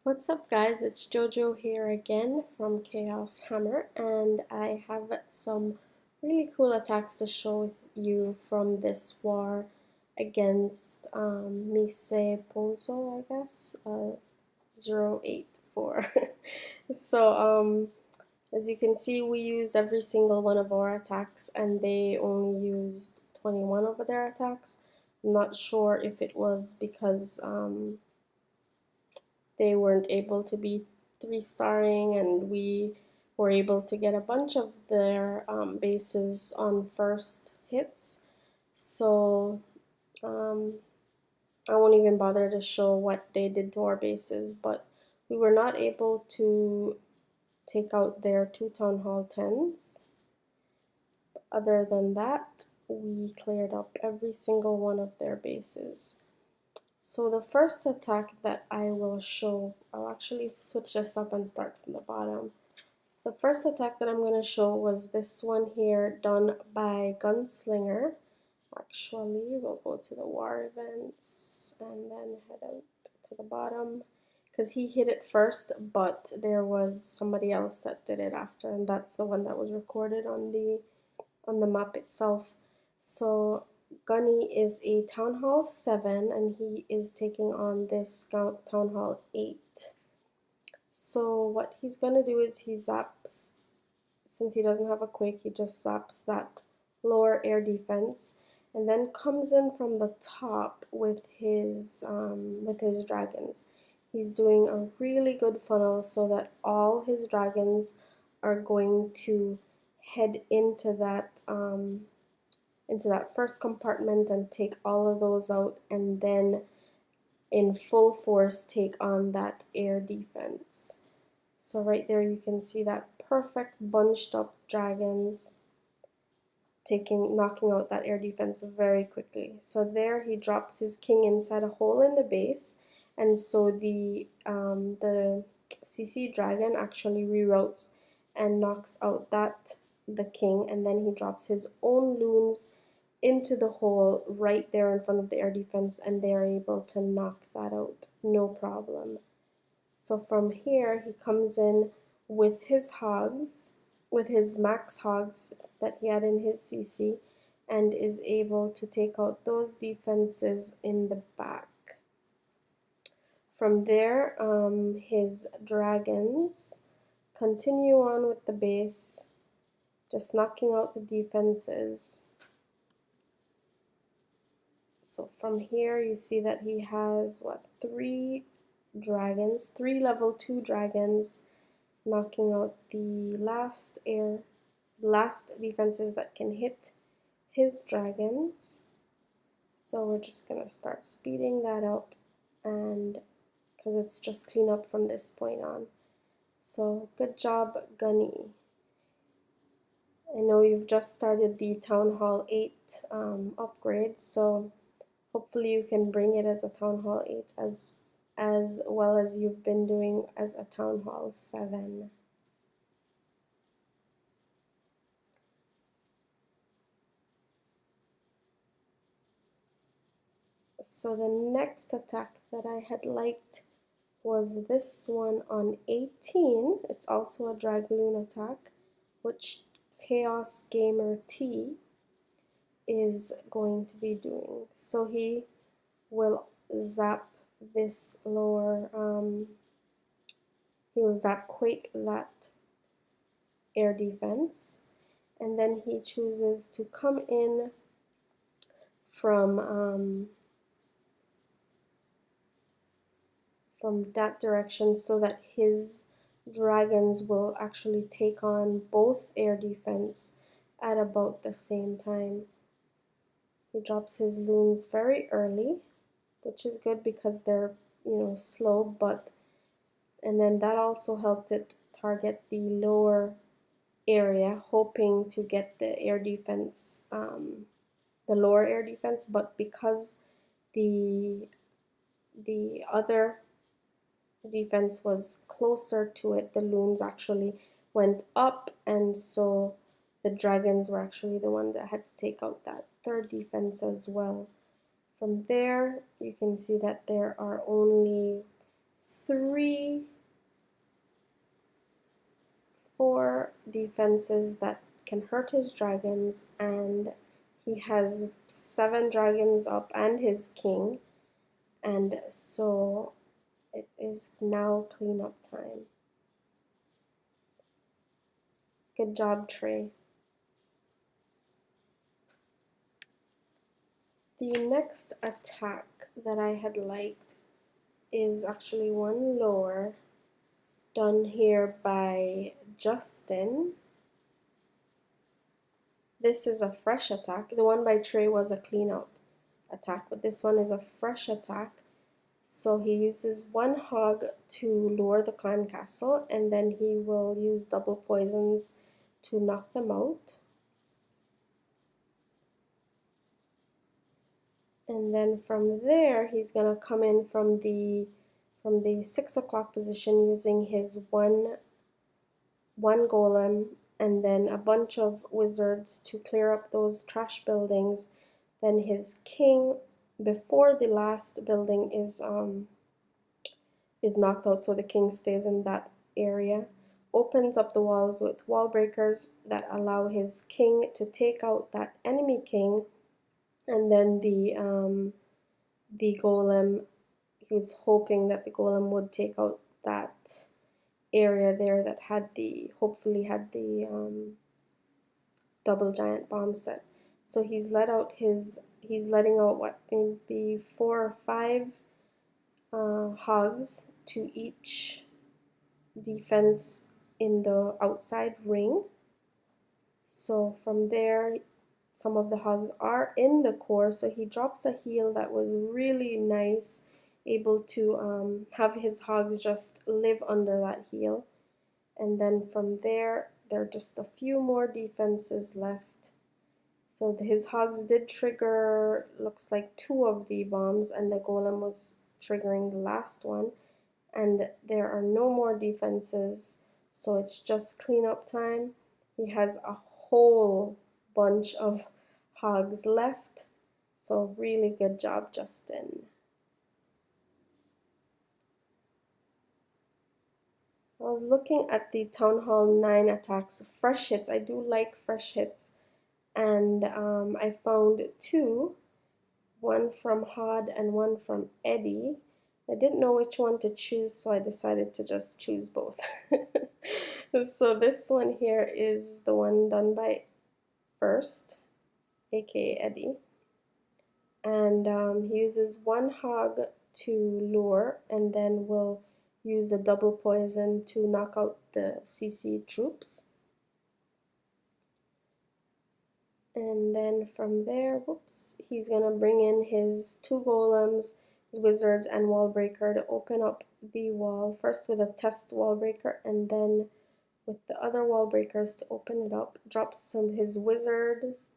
What's up, guys? It's JoJo here again from Chaos Hammer, and I have some really cool attacks to show you from this war against Mise Pozo, I guess, 084. So, as you can see, we used every single one of our attacks, and they only used 21 of their attacks. I'm not sure if it was because they weren't able to be 3-starring, and we were able to get a bunch of their bases on first hits. So um, I won't even bother to show what they did to our bases, but we were not able to take out their 2 Town Hall 10s. Other than that, we cleared up every single one of their bases. So the first attack that I will show, I'll actually switch this up and start from the bottom. The first attack that I'm going to show was this one here, done by Gunslinger. Actually, we'll go to the war events and then head out to the bottom, because he hit it first, but there was somebody else that did it after, and that's the one that was recorded on the map itself. So Gunny is a Town Hall 7, and he is taking on this Town Hall 8. So what he's going to do is he zaps, since he doesn't have a Quake, he just zaps that lower air defense, and then comes in from the top with his dragons. He's doing a really good funnel so that all his dragons are going to head into that first compartment and take all of those out, and then in full force take on that air defense. So right there you can see that perfect bunched up dragons knocking out that air defense very quickly. So there he drops his king inside a hole in the base, and so the CC dragon actually reroutes and knocks out the king, and then he drops his own loons into the hole right there in front of the air defense, and they are able to knock that out, no problem. So from here, he comes in with his hogs, with his max hogs that he had in his CC, and is able to take out those defenses in the back. From there, his dragons continue on with the base, just knocking out the defenses. So from here you see that he has three level 2 dragons, knocking out the last defenses that can hit his dragons. So we're just gonna start speeding that up, and because it's just clean up from this point on. So good job, Gunny. I know you've just started the Town Hall 8 upgrade, so hopefully you can bring it as a Town Hall 8 as well as you've been doing as a Town Hall 7. So the next attack that I had liked was this one on 18. It's also a Dragloon attack, which Chaos Gamer T is going to be doing. So he will zap this lower, he will zap Quake that air defense, and then he chooses to come in from that direction, so that his dragons will actually take on both air defense at about the same time. He drops his loons very early, which is good because they're slow, and then that also helped it target the lower area, hoping to get the air defense, the lower air defense, but because the other defense was closer to it, the loons actually went up, and so the dragons were actually the one that had to take out that third defense as well. From there, you can see that there are only 4 defenses that can hurt his dragons, and he has 7 dragons up and his king, and so it is now cleanup time. Good job, Trey. The next attack that I had liked is actually one lower, done here by Justin. This is a fresh attack. The one by Trey was a cleanup attack, but this one is a fresh attack. So he uses 1 hog to lure the clan castle, and then he will use double poisons to knock them out. And then from there, he's gonna come in from the 6 o'clock position using his one golem and then a bunch of wizards to clear up those trash buildings. Then his king, before the last building is knocked out, so the king stays in that area, opens up the walls with wall breakers that allow his king to take out that enemy king, and then the golem, he was hoping that the golem would take out that area there that had hopefully had the double giant bomb set. So he's letting out what, maybe 4 or 5 hogs to each defense in the outside ring. So from there, some of the hogs are in the core, so he drops a heal that was really nice, able to have his hogs just live under that heal. And then from there are just a few more defenses left. So his hogs did trigger, looks like 2 of the bombs, and the golem was triggering the last one. And there are no more defenses, so it's just cleanup time. He has a whole bunch of hogs left, so really good job, Justin. I was looking at the Town Hall 9 attacks, fresh hits. I do like fresh hits, and I found 2, one from Hod and one from Eddie. I didn't know which one to choose, so I decided to just choose both. So this one here is the one done by First, aka Eddie, and he uses 1 hog to lure, and then will use a double poison to knock out the CC troops. And then from there, whoops, he's gonna bring in his 2 golems, wizards, and wall breaker to open up the wall, first with a test wall breaker and then with the other wall breakers to open it up. Drops some his wizards,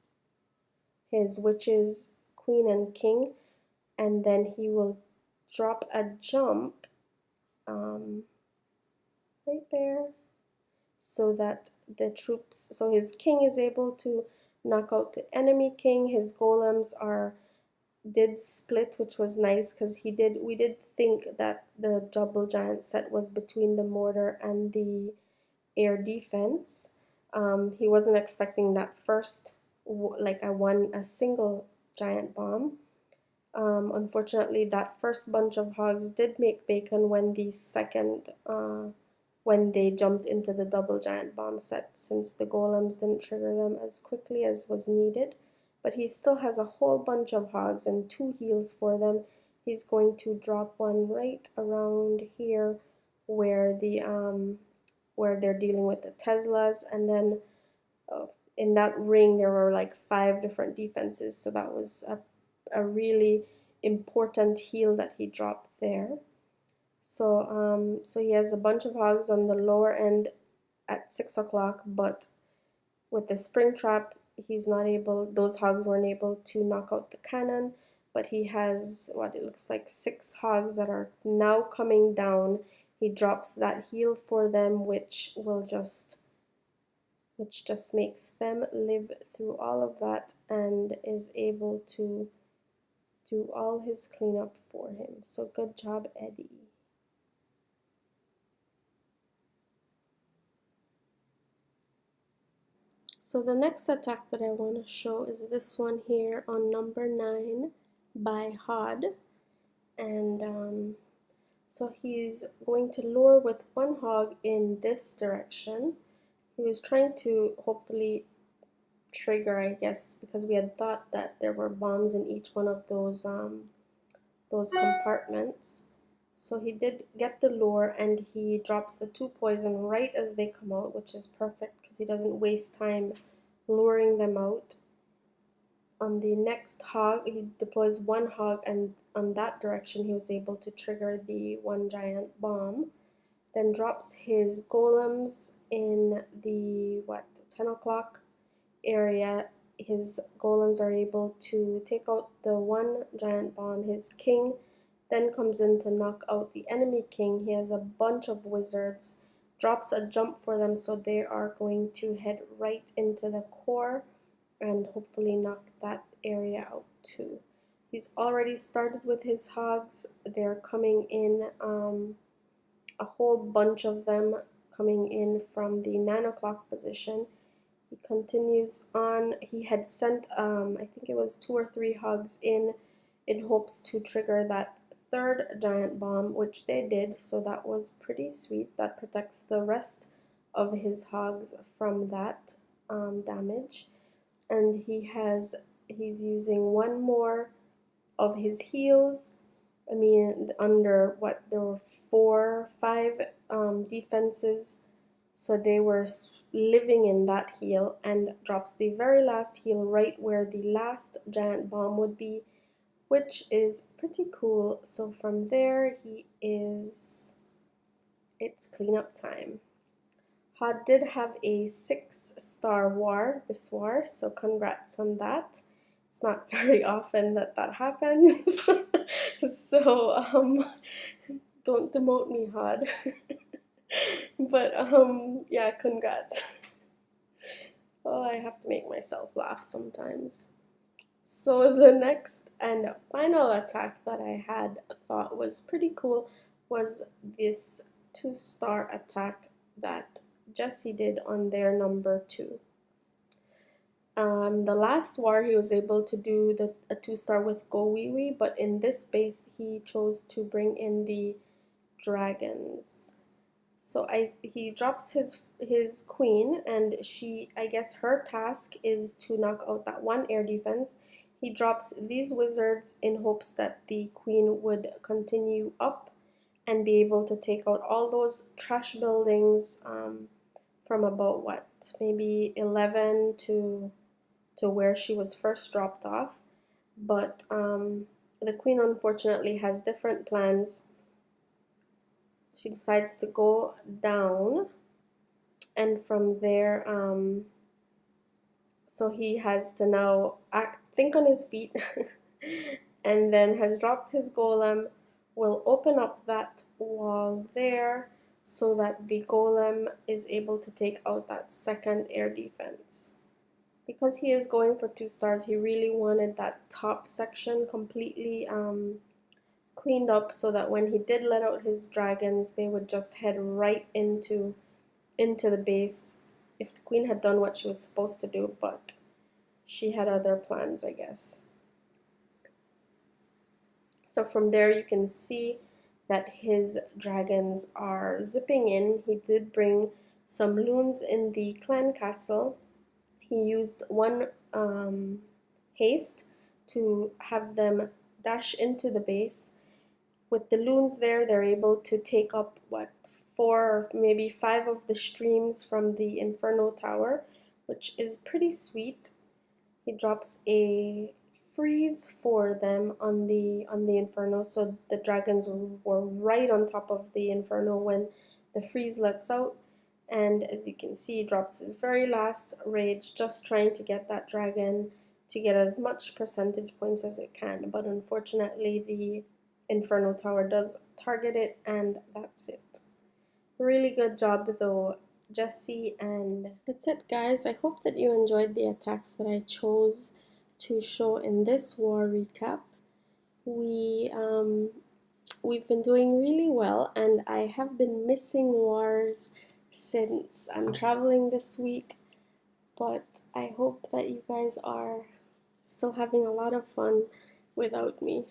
his witches, queen and king, and then he will drop a jump right there, so that the troops, so his king is able to knock out the enemy king. His golems did split, which was nice, because we did think that the double giant set was between the mortar and the air defense. He wasn't expecting that first, like a single giant bomb. Unfortunately, that first bunch of hogs did make bacon when the second, when they jumped into the double giant bomb set, since the golems didn't trigger them as quickly as was needed. But he still has a whole bunch of hogs and 2 heals for them. He's going to drop one right around here where where they're dealing with the Teslas, and then in that ring there were like 5 different defenses, so that was a really important heal that he dropped there. So so he has a bunch of hogs on the lower end at 6 o'clock, but with the spring trap, those hogs weren't able to knock out the cannon, but he has what it looks like 6 hogs that are now coming down. He drops that heal for them, which just makes them live through all of that and is able to do all his cleanup for him. So good job, Eddie. So the next attack that I want to show is this one here on number 9 by Hod. And so he's going to lure with one hog in this direction. He was trying to hopefully trigger, I guess, because we had thought that there were bombs in each one of those compartments. So he did get the lure, and he drops the 2 poison right as they come out, which is perfect because he doesn't waste time luring them out. On the next hog, he deploys 1 hog, and on that direction he was able to trigger the 1 giant bomb. Then drops his golems in the 10 o'clock area. His golems are able to take out the 1 giant bomb. His king then comes in to knock out the enemy king. He has a bunch of wizards, drops a jump for them, so they are going to head right into the core and hopefully knock that area out too. He's already started with his hogs. They're coming in, a whole bunch of them coming in from the 9 o'clock position. He continues on. He had sent, I think it was 2 or 3 hogs in hopes to trigger that 3rd giant bomb, which they did, so that was pretty sweet. That protects the rest of his hogs from that damage. And he's using 1 more of his heals. I mean, under there were 4, 5 defenses, so they were living in that heal, and drops the very last heal right where the last giant bomb would be, which is pretty cool. So from there, it's cleanup time. Hod did have a 6-star war this war, so congrats on that. It's not very often that happens. So don't demote me, Hod. But yeah, congrats. Oh, I have to make myself laugh sometimes. So the next and final attack that I had thought was pretty cool was this 2-star attack that Jesse did on their number 2. The last war he was able to do a 2-star with Go Wee Wee, but in this base he chose to bring in the dragons. So he drops his queen, and I guess her task is to knock out that 1 air defense. He drops these wizards in hopes that the queen would continue up and be able to take out all those trash buildings from about maybe 11 to where she was first dropped off. But the queen unfortunately has different plans. She decides to go down, and from there, so he has to now think on his feet, and then has dropped his golem, will open up that wall there so that the golem is able to take out that 2nd air defense. Because he is going for 2 stars, he really wanted that top section completely cleaned up so that when he did let out his dragons, they would just head right into the base. If the queen had done what she was supposed to do, but she had other plans, I guess. So from there you can see that his dragons are zipping in. He did bring some loons in the clan castle. He used 1 haste to have them dash into the base. With the loons there, they're able to take up 4 or maybe 5 of the streams from the Inferno Tower, which is pretty sweet. He drops a freeze for them on the Inferno, so the dragons were right on top of the Inferno when the freeze lets out. And as you can see, he drops his very last rage, just trying to get that dragon to get as much percentage points as it can. But unfortunately, the Inferno Tower does target it, and that's it. Really good job though, Jesse. And that's it, guys. I hope that you enjoyed the attacks that I chose to show in this war recap. We've been doing really well, and I have been missing wars since I'm traveling this week. but I hope that you guys are still having a lot of fun without me.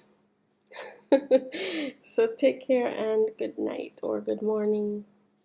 So take care and good night or good morning.